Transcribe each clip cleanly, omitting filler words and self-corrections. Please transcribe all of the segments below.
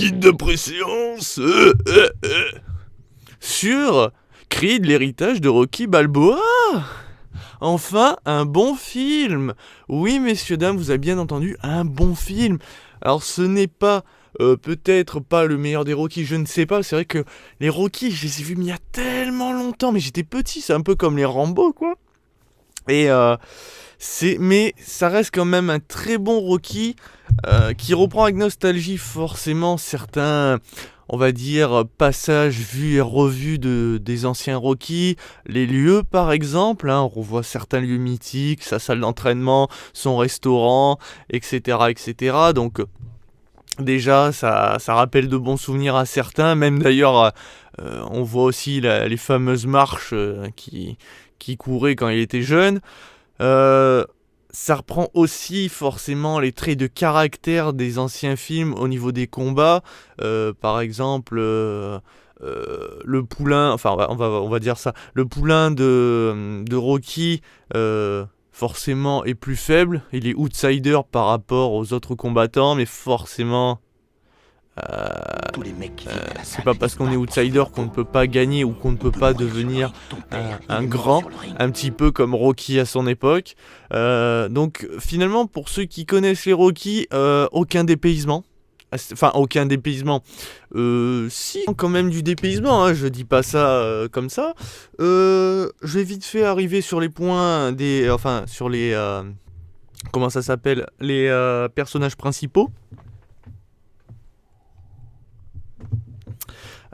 guide de préséance sur Creed, l'héritage de Rocky Balboa. Enfin, un bon film. Oui, messieurs, dames, vous avez bien entendu, un bon film. Alors, ce n'est pas, peut-être pas le meilleur des Rocky, je ne sais pas. C'est vrai que les Rocky, je les ai vus il y a tellement longtemps, mais j'étais petit, c'est un peu comme les Rambo, quoi. Et mais ça reste quand même un très bon Rocky qui reprend avec nostalgie forcément certains, on va dire, passages vus et revus des anciens Rocky, les lieux par exemple, hein, on revoit certains lieux mythiques, sa salle d'entraînement, son restaurant, etc. etc. Donc déjà ça rappelle de bons souvenirs à certains, même d'ailleurs on voit aussi les fameuses marches qui couraient quand il était jeune. Ça reprend aussi forcément les traits de caractère des anciens films au niveau des combats. Par exemple, le poulain, enfin on va dire ça, le poulain de Rocky, forcément est plus faible. Il est outsider par rapport aux autres combattants, mais forcément... c'est pas parce qu'on est outsider qu'on ne peut pas gagner ou qu'on ne peut pas devenir un grand, un petit peu comme Rocky à son époque. Donc finalement, pour ceux qui connaissent les Rocky, aucun dépaysement. Enfin, aucun dépaysement. Si, quand même du dépaysement, hein, je dis pas ça comme ça. Je vais vite fait arriver sur les points des... Enfin, sur les... comment ça s'appelle ? Les personnages principaux.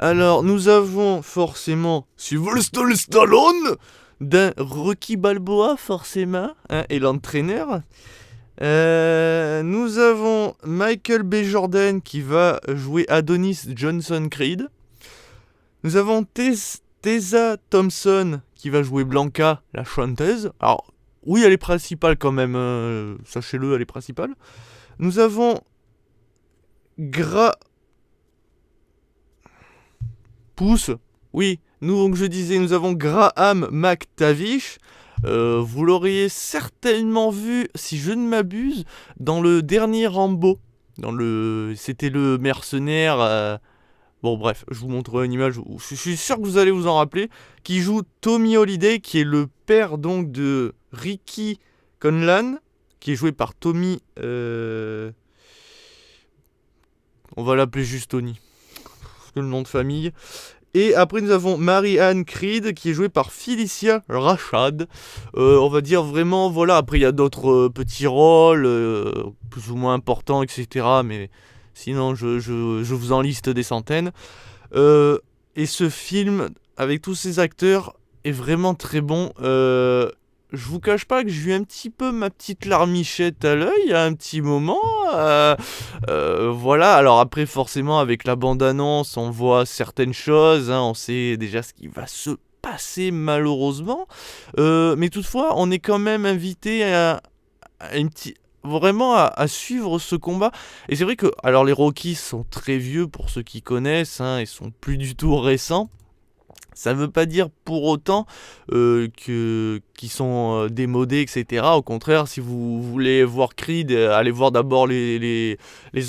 Alors, nous avons forcément Sylvester Stallone, d'un Rocky Balboa, forcément, hein, et l'entraîneur. Nous avons Michael B. Jordan qui va jouer Adonis Johnson Creed. Nous avons Tessa Thompson qui va jouer Blanca, la chanteuse. Alors, oui, elle est principale quand même, sachez-le, elle est principale. Nous avons donc je disais, nous avons Graham McTavish. Vous l'auriez certainement vu, si je ne m'abuse, dans le dernier Rambo. C'était le mercenaire. Bon, bref, je vous montrerai une image. Je suis sûr que vous allez vous en rappeler. Qui joue Tommy Holiday, qui est le père donc de Ricky Conlan, qui est joué par Tommy. On va l'appeler juste Tony. Le nom de famille. Et après nous avons Mary-Ann Creed qui est jouée par Felicia Rashad. On va dire vraiment, voilà, après il y a d'autres petits rôles plus ou moins importants, etc. Mais sinon je vous en liste des centaines. Et ce film, avec tous ces acteurs, est vraiment très bon. Je vous cache pas que j'ai eu un petit peu ma petite larmichette à l'œil à un petit moment. Voilà, alors après forcément avec la bande-annonce on voit certaines choses, hein, on sait déjà ce qui va se passer malheureusement. Mais toutefois on est quand même invité vraiment à suivre ce combat. Et c'est vrai que alors les Rocky sont très vieux pour ceux qui connaissent, hein, ils sont plus du tout récents. Ça ne veut pas dire pour autant qu'ils sont démodés, etc. Au contraire, si vous voulez voir Creed, allez voir d'abord les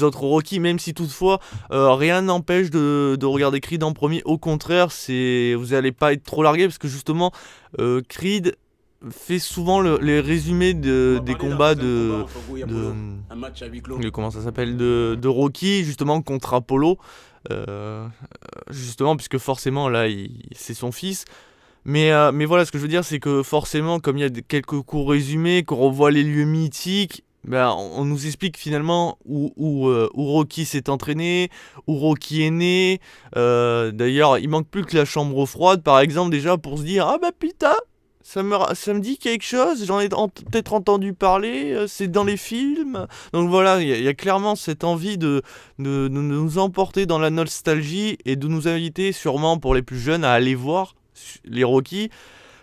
autres Rocky, même si toutefois rien n'empêche de regarder Creed en premier. Au contraire, vous n'allez pas être trop largué, parce que justement, Creed fait souvent les résumés des combats comment ça s'appelle, de Rocky, justement contre Apollo. Justement, puisque forcément là c'est son fils, mais voilà, ce que je veux dire, c'est que forcément, comme il y a quelques courts résumés, qu'on revoit les lieux mythiques, ben, on nous explique finalement où Rocky s'est entraîné, où Rocky est né. D'ailleurs, il manque plus que la chambre froide, par exemple, déjà pour se dire, ah bah putain, ça me dit quelque chose, j'en ai peut-être entendu parler, c'est dans les films. Donc voilà, il y a clairement cette envie de nous emporter dans la nostalgie et de nous inviter, sûrement pour les plus jeunes, à aller voir les Rocky.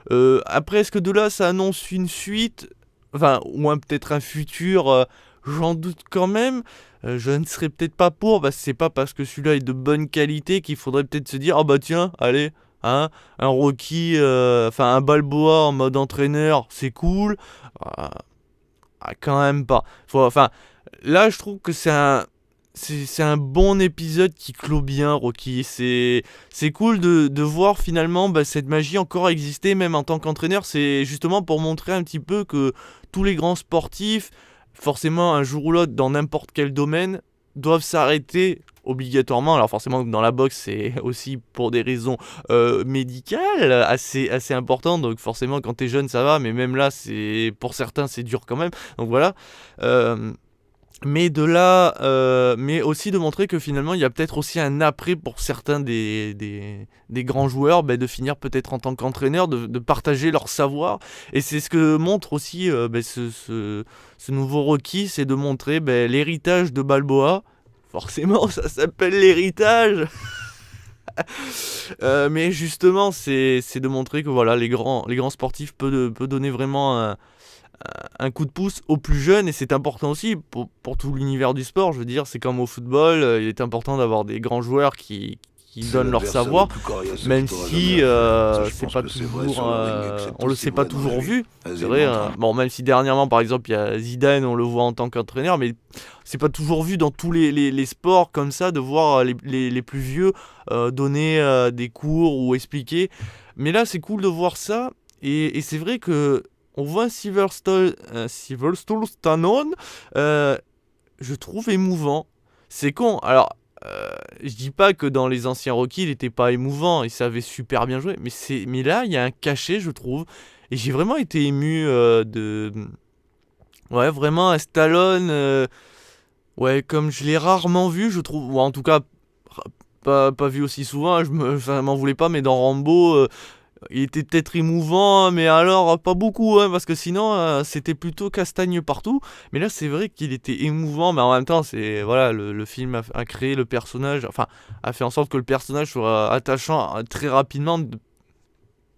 Après, est-ce que de là ça annonce une suite, enfin, ou peut-être un futur, j'en doute quand même. Je ne serais peut-être pas pour, parce que c'est pas parce que celui-là est de bonne qualité qu'il faudrait peut-être se dire, ah bah tiens, allez, hein, un Rocky, un Balboa en mode entraîneur, c'est cool. Quand même pas. Là, je trouve que c'est c'est un bon épisode qui clôt bien Rocky. C'est cool de voir finalement cette magie encore exister même en tant qu'entraîneur. C'est justement pour montrer un petit peu que tous les grands sportifs, forcément un jour ou l'autre dans n'importe quel domaine, doivent s'arrêter obligatoirement. Alors forcément dans la boxe c'est aussi pour des raisons médicales assez importantes. Donc forcément quand t'es jeune ça va, mais même là c'est pour certains c'est dur quand même. Donc voilà. Euh, mais de là, mais aussi de montrer que finalement il y a peut-être aussi un après pour certains des grands joueurs, de finir peut-être en tant qu'entraîneur, de partager leur savoir. Et c'est ce que montre aussi ce nouveau Rocky, c'est de montrer l'héritage de Balboa. Forcément, ça s'appelle l'héritage. Mais justement, c'est de montrer que voilà, les grands sportifs peuvent donner vraiment un coup de pouce aux plus jeunes, et c'est important aussi pour tout l'univers du sport. Je veux dire, c'est comme au football, il est important d'avoir des grands joueurs qui donnent leur savoir, même si c'est pas toujours, on le sait pas toujours vu. C'est vrai, bon, même si dernièrement, par exemple, il y a Zidane, on le voit en tant qu'entraîneur, mais c'est pas toujours vu dans tous les sports comme ça, de voir les plus vieux donner des cours ou expliquer. Mais là, c'est cool de voir ça, et c'est vrai que on voit un Sylvester Stallone, je trouve émouvant. C'est con. Alors, je dis pas que dans les anciens Rocky, il était pas émouvant, il savait super bien jouer, mais là, il y a un cachet, je trouve. Et j'ai vraiment été ému ouais, vraiment, un Stallone, ouais, comme je l'ai rarement vu, je trouve. Ou en tout cas, pas vu aussi souvent, enfin, m'en voulais pas, mais dans Rambo. Il était peut-être émouvant, mais alors pas beaucoup, hein, parce que sinon c'était plutôt castagne partout. Mais là c'est vrai qu'il était émouvant, mais en même temps c'est voilà, le film a créé le personnage, enfin a fait en sorte que le personnage soit attachant très rapidement.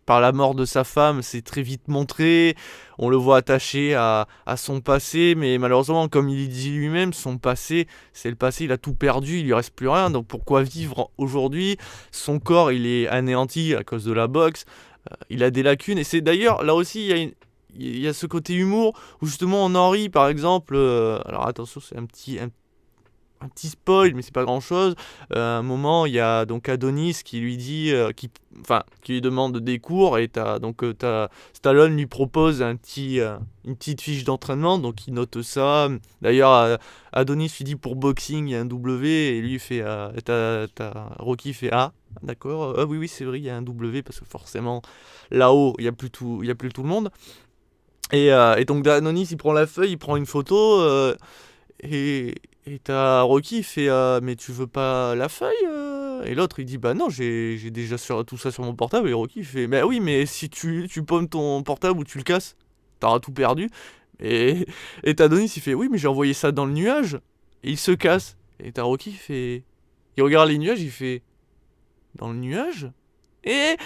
Par la mort de sa femme, c'est très vite montré. On le voit attaché à son passé, mais malheureusement, comme il dit lui-même, son passé, c'est le passé, il a tout perdu, il lui reste plus rien. Donc pourquoi vivre aujourd'hui? Son corps, il est anéanti à cause de la boxe. Il a des lacunes, et c'est d'ailleurs, là aussi, il y a ce côté humour, où justement on en rit, par exemple. Alors attention, c'est un petit spoil, mais c'est pas grand chose. À un moment, il y a donc Adonis qui lui dit, qui lui demande des cours, et t'as Stallone lui propose une petite fiche d'entraînement, donc il note ça. D'ailleurs, Adonis lui dit pour boxing il y a un W, et lui il fait, Rocky fait A. D'accord, ah oui, c'est vrai, il y a un W, parce que forcément là-haut il y a plus tout le monde. Et donc Adonis il prend la feuille, il prend une photo. Et, et t'as Rocky, il fait mais tu veux pas la feuille Et l'autre il dit bah non, j'ai déjà tout ça sur mon portable. Et Rocky il fait bah oui, mais si tu pommes ton portable ou tu le casses, t'auras tout perdu. Et, et t'as Adonis il fait oui, mais j'ai envoyé ça dans le nuage. Et il se casse. Et t'as Rocky il regarde les nuages, il fait dans le nuage. Et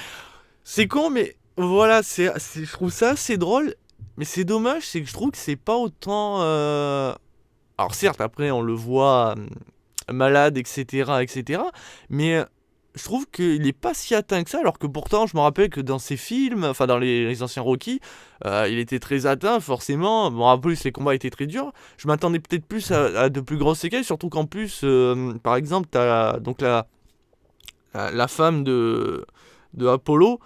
c'est con, mais voilà, je trouve ça assez drôle. Mais c'est dommage, c'est que je trouve que c'est pas autant. Alors certes, après on le voit malade, etc., etc. Mais je trouve qu'il est pas si atteint que ça, alors que pourtant je me rappelle que dans ses films, enfin dans les anciens Rocky, il était très atteint forcément. Bon, en plus les combats étaient très durs. Je m'attendais peut-être plus à de plus grosses séquelles, surtout qu'en plus, par exemple, t'as donc la femme de Apollo,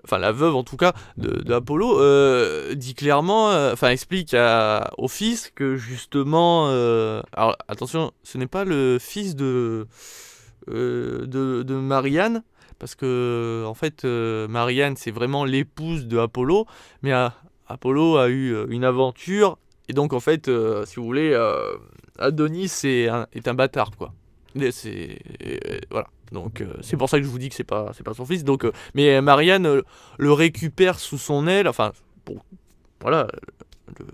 enfin la veuve en tout cas de Apollo, dit clairement, enfin explique au fils que justement, alors attention, ce n'est pas le fils de Marianne, parce que en fait Marianne c'est vraiment l'épouse de Apollo, mais Apollo a eu une aventure, et donc en fait si vous voulez, Adonis est un bâtard quoi. Voilà. Donc c'est pour ça que je vous dis que c'est pas son fils. Donc mais Marianne le récupère sous son aile. Enfin bon, voilà, le-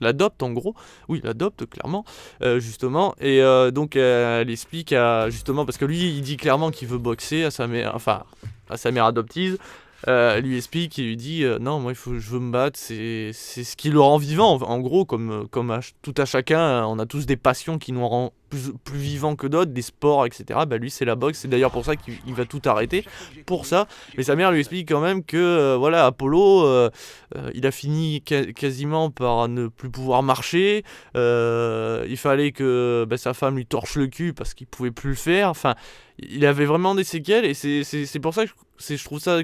l'adopte en gros. Oui, l'adopte clairement, justement. Et donc elle explique justement, parce que lui il dit clairement qu'il veut boxer à sa mère, enfin à sa mère adoptive. lui explique et lui dit non, moi je veux me battre, c'est ce qui le rend vivant. En gros, comme tout à chacun, on a tous des passions qui nous rendent plus vivants que d'autres, des sports, etc. Bah lui, c'est la boxe. C'est d'ailleurs pour ça qu'il va tout arrêter pour ça. Mais sa mère lui explique quand même que voilà, Apollo, il a fini quasiment par ne plus pouvoir marcher. Il fallait que sa femme lui torche le cul parce qu'il pouvait plus le faire. Enfin, il avait vraiment des séquelles et c'est pour ça que je trouve ça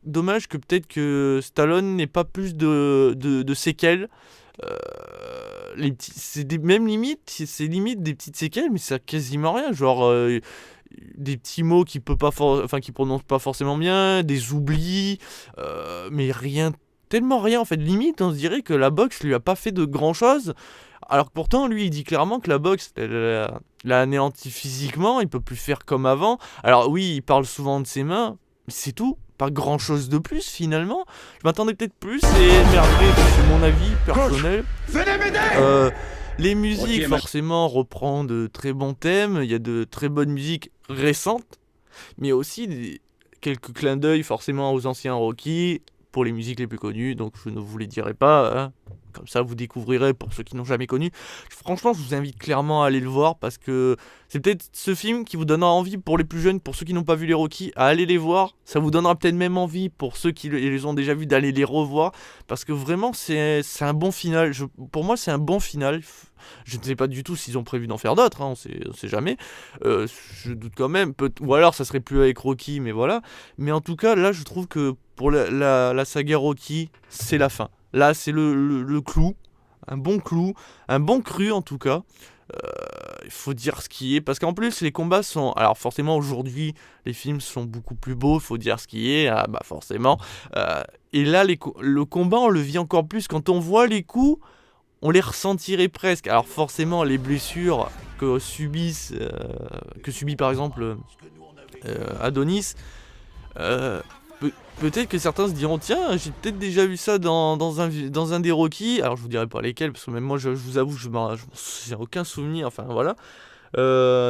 dommage que peut-être que Stallone n'ait pas plus de séquelles. Euh, même limite, c'est limite des petites séquelles, mais ça a quasiment rien. Genre des petits mots qu'il peut pas, qu'il prononce pas forcément bien, des oublis, mais rien, tellement rien en fait. Limite, on se dirait que la boxe lui a pas fait de grand chose. Alors que pourtant, lui, il dit clairement que la boxe l'a anéanti physiquement, il peut plus faire comme avant. Alors oui, il parle souvent de ses mains, mais c'est tout. Pas grand chose de plus finalement. Je m'attendais peut-être plus mais après, c'est mon avis personnel. Les musiques forcément reprend de très bons thèmes. Il y a de très bonnes musiques récentes, mais aussi quelques clins d'œil forcément aux anciens Rocky pour les musiques les plus connues. Donc je ne vous les dirai pas. Hein. Comme ça, vous découvrirez pour ceux qui n'ont jamais connu. Franchement, je vous invite clairement à aller le voir parce que c'est peut-être ce film qui vous donnera envie pour les plus jeunes, pour ceux qui n'ont pas vu les Rocky, à aller les voir. Ça vous donnera peut-être même envie pour ceux qui les ont déjà vus d'aller les revoir parce que vraiment, c'est un bon final. Pour moi, c'est un bon final. Je ne sais pas du tout s'ils ont prévu d'en faire d'autres, hein, on sait jamais. Je doute quand même. Ou alors, ça serait plus avec Rocky, mais voilà. Mais en tout cas, là, je trouve que pour la saga Rocky, c'est la fin. Là, c'est le clou, un bon cru en tout cas. Il faut dire ce qui est, parce qu'en plus les combats sont... Alors forcément aujourd'hui, les films sont beaucoup plus beaux, il faut dire ce qui est, forcément. Et là, le combat, on le vit encore plus. Quand on voit les coups, on les ressentirait presque. Alors forcément, les blessures que subit par exemple Adonis... Peut-être que certains se diront tiens, j'ai peut-être déjà vu ça dans un des Rocky. Alors je vous dirai pas lesquels parce que même moi je vous avoue j'ai aucun souvenir. Enfin voilà.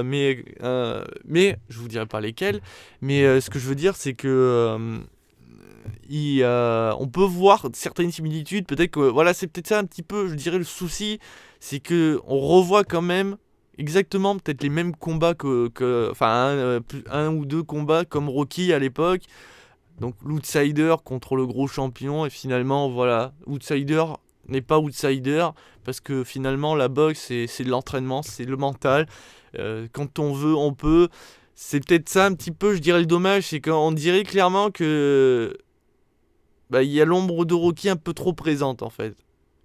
Mais je vous dirai pas lesquels. Mais ce que je veux dire c'est que on peut voir certaines similitudes. Peut-être que voilà, c'est peut-être ça un petit peu, je dirais le souci, c'est que on revoit quand même exactement peut-être les mêmes combats un ou deux combats comme Rocky à l'époque. Donc l'outsider contre le gros champion et finalement voilà, outsider n'est pas outsider parce que finalement la boxe c'est de l'entraînement, c'est le mental. Quand on veut, on peut. C'est peut-être ça un petit peu, je dirais le dommage, c'est qu'on dirait clairement que il y a l'ombre de Rocky un peu trop présente en fait.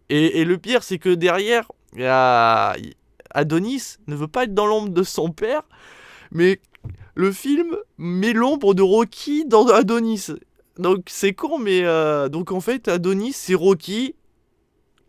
Et le pire c'est que derrière, Adonis ne veut pas être dans l'ombre de son père, mais le film met l'ombre de Rocky dans Adonis. Donc c'est con, mais donc en fait Adonis c'est Rocky,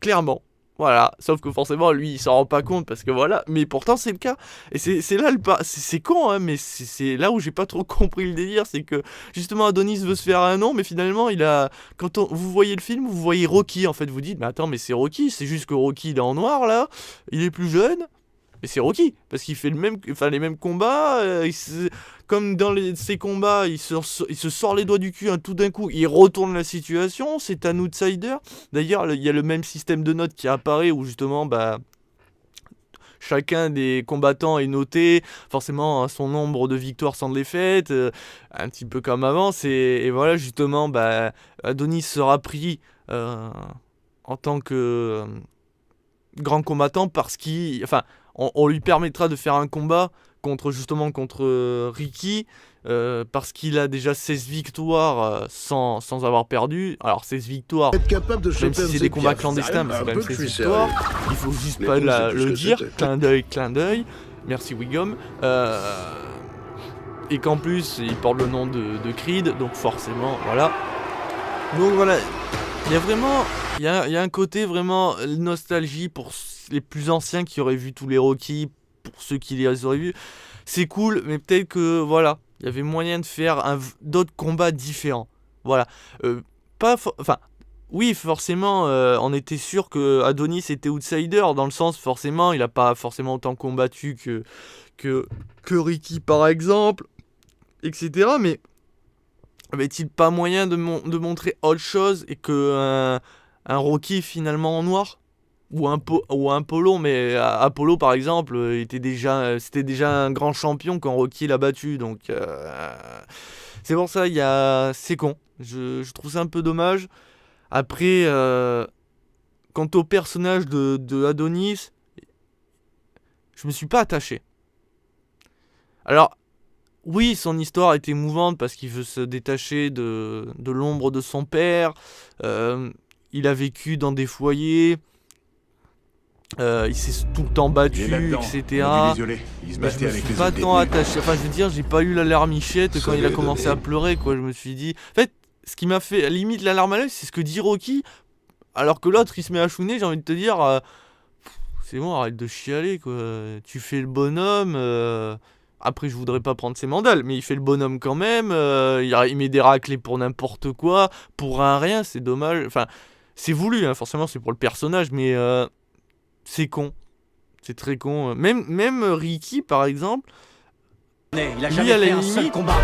clairement. Voilà, sauf que forcément lui il s'en rend pas compte parce que voilà, mais pourtant c'est le cas. Et c'est là c'est con, hein, mais c'est là où j'ai pas trop compris le délire, c'est que justement Adonis veut se faire un nom, mais finalement vous voyez le film, vous voyez Rocky en fait, vous dites mais attends mais c'est Rocky, c'est juste que Rocky il est en noir là, il est plus jeune. Mais c'est Rocky, parce qu'il fait les mêmes combats, comme dans ces combats, il se sort les doigts du cul, hein, tout d'un coup, il retourne la situation, c'est un outsider. D'ailleurs, il y a le même système de notes qui apparaît, où justement, chacun des combattants est noté, forcément, son nombre de victoires sans défaite, un petit peu comme avant, et voilà, justement, Adonis sera pris en tant que grand combattant parce qu'il... Enfin, on lui permettra de faire un combat contre Ricky parce qu'il a déjà 16 victoires sans avoir perdu. Alors 16 victoires, même si c'est des combats clandestins, mais c'est quand même 16 victoires. Il faut juste pas le dire. Clin d'œil. Merci Wiggum. Et qu'en plus, il porte le nom de Creed, donc forcément, voilà. Donc voilà, il y a vraiment... Il y a un côté vraiment nostalgie pour les plus anciens qui auraient vu tous les Rocky, pour ceux qui les auraient vus. C'est cool, mais peut-être que, voilà, il y avait moyen de faire d'autres combats différents. Voilà. Oui, forcément, on était sûr que Adonis était outsider, dans le sens, forcément, il n'a pas forcément autant combattu que Ricky, par exemple, etc. Mais avait-il pas moyen de montrer autre chose et que un Rocky finalement en noir ou un Polo, mais Apollo par exemple c'était déjà un grand champion quand Rocky l'a battu, donc c'est pour ça c'est con. Je trouve ça un peu dommage. Après, quant au personnage de Adonis, je me suis pas attaché. Alors, oui, son histoire est émouvante parce qu'il veut se détacher de l'ombre de son père. Euh, il a vécu dans des foyers. Il s'est tout le temps Il est battu, là-dedans. On a etc. dû l'isoler. Il se Mais je battait me avec suis les pas autres tant détenus. attaché. Enfin, je veux dire, j'ai pas eu la larmichette quand Ça il a lui a commencé donné. à pleurer, quoi. Je me suis dit. En fait, ce qui m'a fait limite la larme à l'œil, c'est ce que dit Rocky. Alors que l'autre, il se met à chouiner, j'ai envie de te dire. C'est bon, arrête de chialer, quoi. Tu fais le bonhomme. Après, je voudrais pas prendre ses mandales, mais il fait le bonhomme quand même. Il met des raclés pour n'importe quoi, pour un rien, c'est dommage. Enfin, c'est voulu, hein, forcément, c'est pour le personnage, mais c'est con. C'est très con. Même Ricky, par exemple, Il a lui, jamais à la fait un seul limite, combat.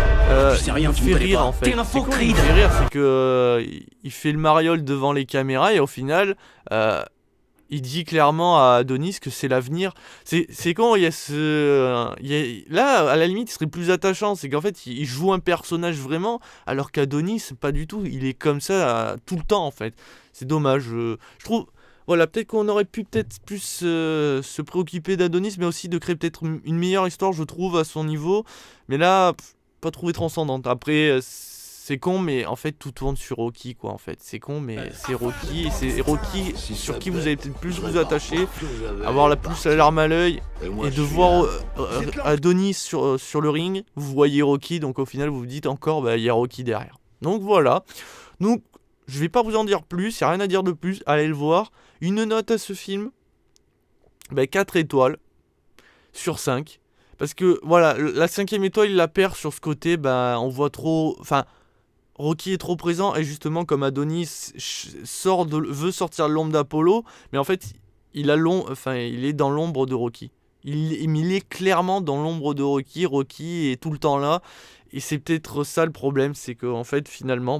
Tu sais rien, il tu me me fait connais rire pas. en fait. T'es un C'est faux con, il Creed. me fait rire, c'est que il fait le mariole devant les caméras et au final, il dit clairement à Adonis que c'est l'avenir. C'est quand il y a là, à la limite, il serait plus attachant. C'est qu'en fait, il joue un personnage vraiment, alors qu'Adonis, pas du tout. Il est comme ça tout le temps, en fait. C'est dommage. Je trouve. Voilà, peut-être qu'on aurait pu peut-être plus se préoccuper d'Adonis, mais aussi de créer peut-être une meilleure histoire, je trouve, à son niveau. Mais là, pas trouvé transcendante. Après, c'est con, mais en fait, tout tourne sur Rocky, quoi, en fait. C'est con, mais c'est Rocky, et c'est Rocky sur qui vous allez peut-être plus vous attacher, avoir la plus la larme à l'œil, et de voir Adonis sur le ring, vous voyez Rocky, donc au final, vous vous dites encore, bah, il y a Rocky derrière. Donc voilà. Donc, je vais pas vous en dire plus, il n'y a rien à dire de plus, allez le voir. Une note à ce film, 4 étoiles sur 5. Parce que voilà, la 5ème étoile, il la perd sur ce côté, on voit trop. Enfin, Rocky est trop présent, et justement, comme Adonis veut sortir de l'ombre d'Apollo, mais en fait, il est dans l'ombre de Rocky. Il est clairement dans l'ombre de Rocky. Rocky est tout le temps là. Et c'est peut-être ça le problème, c'est qu'en fait, finalement,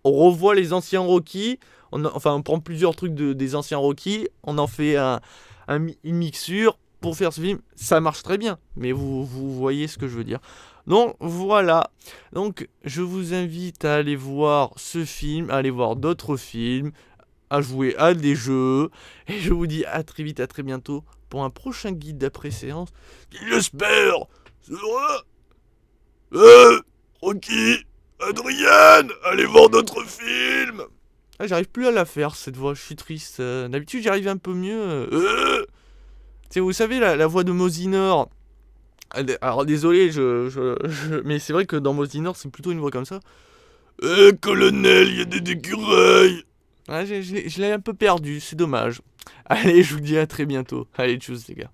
on revoit les anciens Rocky. On prend plusieurs trucs des anciens Rocky. On en fait une mixture pour faire ce film. Ça marche très bien. Mais vous voyez ce que je veux dire. Donc voilà. Donc je vous invite à aller voir ce film, à aller voir d'autres films, à jouer à des jeux. Et je vous dis à très vite, à très bientôt pour un prochain guide d'après-séance qui, j'espère, sera... Rocky, Adrien, allez voir notre film. Ah, j'arrive plus à la faire cette voix, je suis triste. D'habitude j'y arrive un peu mieux. Vous savez la voix de Mosinor. Alors désolé, mais c'est vrai que dans Mosinor c'est plutôt une voix comme ça. Colonel, il y a des écureuils. Ah, je l'ai un peu perdu, c'est dommage. Allez, je vous dis à très bientôt. Allez, tchuss les gars.